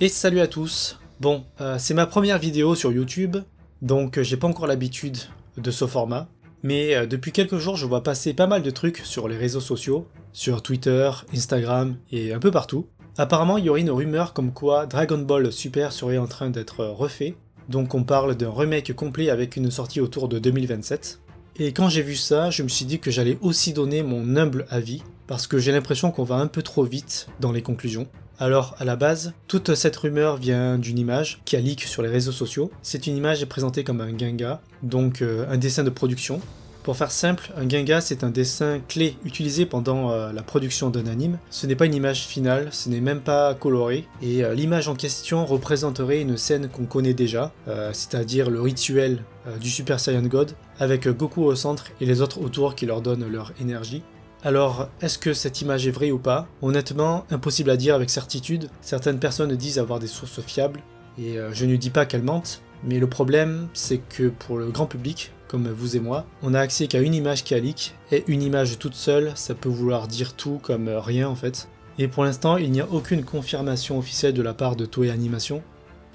Et salut à tous. Bon, c'est ma première vidéo sur YouTube, donc j'ai pas encore l'habitude de ce format, mais depuis quelques jours je vois passer pas mal de trucs sur les réseaux sociaux, sur Twitter, Instagram et un peu partout. Apparemment il y aurait une rumeur comme quoi Dragon Ball Super serait en train d'être refait, donc on parle d'un remake complet avec une sortie autour de 2027. Et quand j'ai vu ça, je me suis dit que j'allais aussi donner mon humble avis, parce que j'ai l'impression qu'on va un peu trop vite dans les conclusions. Alors, à la base, toute cette rumeur vient d'une image qui a leak sur les réseaux sociaux. Cette image est présentée comme un Genga, donc un dessin de production. Pour faire simple, un Genga c'est un dessin clé utilisé pendant la production d'un anime. Ce n'est pas une image finale, ce n'est même pas coloré, et l'image en question représenterait une scène qu'on connaît déjà, c'est-à-dire le rituel du Super Saiyan God, avec Goku au centre et les autres autour qui leur donnent leur énergie. Alors, est-ce que cette image est vraie ou pas? Honnêtement, impossible à dire avec certitude. Certaines personnes disent avoir des sources fiables, et je ne dis pas qu'elles mentent, mais le problème, c'est que pour le grand public, comme vous et moi, on a accès qu'à une image qui a leak, et une image toute seule, ça peut vouloir dire tout comme rien en fait. Et pour l'instant, il n'y a aucune confirmation officielle de la part de Toei Animation,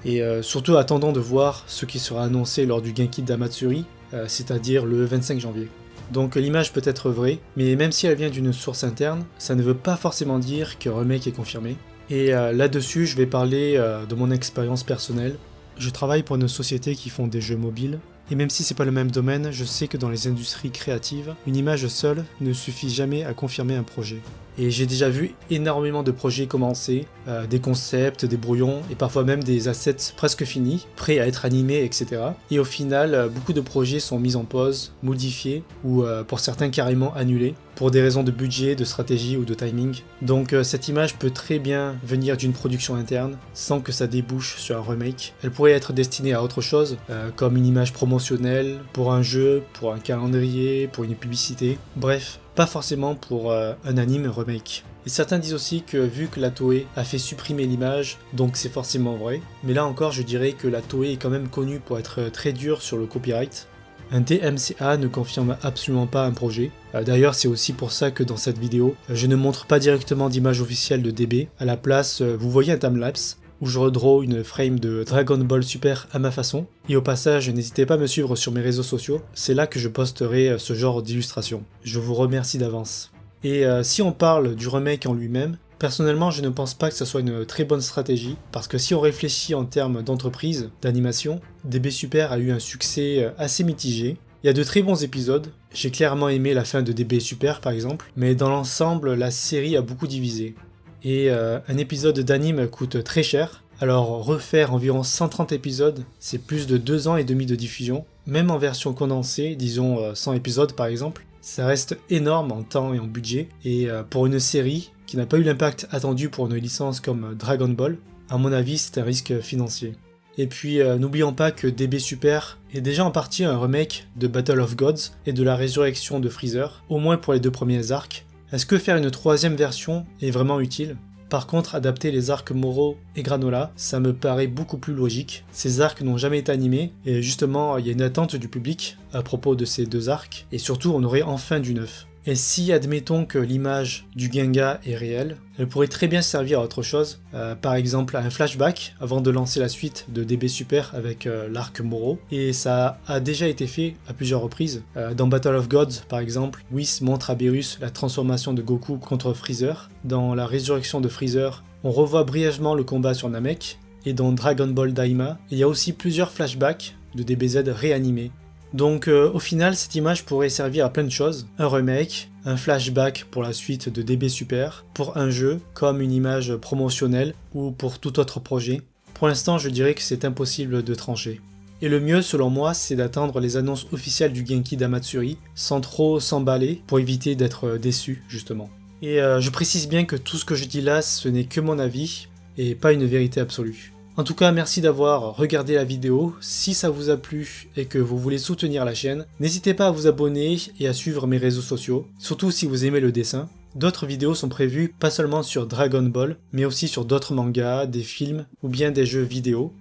et surtout attendons de voir ce qui sera annoncé lors du Genki d'Amatsuri, c'est-à-dire le 25 janvier. Donc l'image peut être vraie, mais même si elle vient d'une source interne, ça ne veut pas forcément dire qu'un remake est confirmé. Et là-dessus, je vais parler de mon expérience personnelle. Je travaille pour une société qui font des jeux mobiles, et même si c'est pas le même domaine, je sais que dans les industries créatives, une image seule ne suffit jamais à confirmer un projet. Et j'ai déjà vu énormément de projets commencer, des concepts, des brouillons, et parfois même des assets presque finis, prêts à être animés, etc. Et au final, beaucoup de projets sont mis en pause, modifiés, ou pour certains carrément annulés, pour des raisons de budget, de stratégie ou de timing. Donc cette image peut très bien venir d'une production interne, sans que ça débouche sur un remake. Elle pourrait être destinée à autre chose, comme une image promotionnelle, pour un jeu, pour un calendrier, pour une publicité, bref, pas forcément pour un anime remake. Et certains disent aussi que vu que la Toei a fait supprimer l'image, donc c'est forcément vrai, mais là encore je dirais que la Toei est quand même connue pour être très dure sur le copyright. Un DMCA ne confirme absolument pas un projet. D'ailleurs, c'est aussi pour ça que dans cette vidéo, je ne montre pas directement d'image officielle de DB. À la place, vous voyez un timelapse où je redraw une frame de Dragon Ball Super à ma façon. Et au passage, n'hésitez pas à me suivre sur mes réseaux sociaux, c'est là que je posterai ce genre d'illustration. Je vous remercie d'avance. Et si on parle du remake en lui-même, personnellement, je ne pense pas que ce soit une très bonne stratégie, parce que si on réfléchit en termes d'entreprise, d'animation, DB Super a eu un succès assez mitigé. Il y a de très bons épisodes, j'ai clairement aimé la fin de DB Super par exemple, mais dans l'ensemble, la série a beaucoup divisé. Et un épisode d'anime coûte très cher, alors refaire environ 130 épisodes, c'est plus de 2 ans et demi de diffusion, même en version condensée, disons 100 épisodes par exemple, ça reste énorme en temps et en budget, et pour une série qui n'a pas eu l'impact attendu pour une licence comme Dragon Ball, à mon avis c'est un risque financier. Et puis n'oublions pas que DB Super est déjà en partie un remake de Battle of Gods et de la résurrection de Freezer, au moins pour les 2 premiers arcs. Est-ce que faire une 3e version est vraiment utile? Par contre, adapter les arcs Moro et Granola, ça me paraît beaucoup plus logique. Ces arcs n'ont jamais été animés, et justement, il y a une attente du public à propos de ces 2 arcs, et surtout, on aurait enfin du neuf. Et si, admettons que l'image du Genga est réelle, elle pourrait très bien servir à autre chose, par exemple à un flashback avant de lancer la suite de DB Super avec l'arc Moro, et ça a déjà été fait à plusieurs reprises. Dans Battle of Gods par exemple, Whis montre à Beerus la transformation de Goku contre Freezer. Dans la résurrection de Freezer, on revoit brièvement le combat sur Namek, et dans Dragon Ball Daima, il y a aussi plusieurs flashbacks de DBZ réanimés. Donc au final, cette image pourrait servir à plein de choses, un remake, un flashback pour la suite de DB Super, pour un jeu, comme une image promotionnelle, ou pour tout autre projet. Pour l'instant, je dirais que c'est impossible de trancher. Et le mieux, selon moi, c'est d'attendre les annonces officielles du Genki d'Amatsuri, sans trop s'emballer, pour éviter d'être déçu, justement. Et je précise bien que tout ce que je dis là, ce n'est que mon avis, et pas une vérité absolue. En tout cas, merci d'avoir regardé la vidéo. Si ça vous a plu et que vous voulez soutenir la chaîne, n'hésitez pas à vous abonner et à suivre mes réseaux sociaux, surtout si vous aimez le dessin. D'autres vidéos sont prévues pas seulement sur Dragon Ball, mais aussi sur d'autres mangas, des films ou bien des jeux vidéo,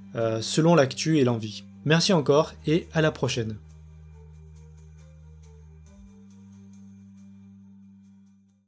selon l'actu et l'envie. Merci encore et à la prochaine.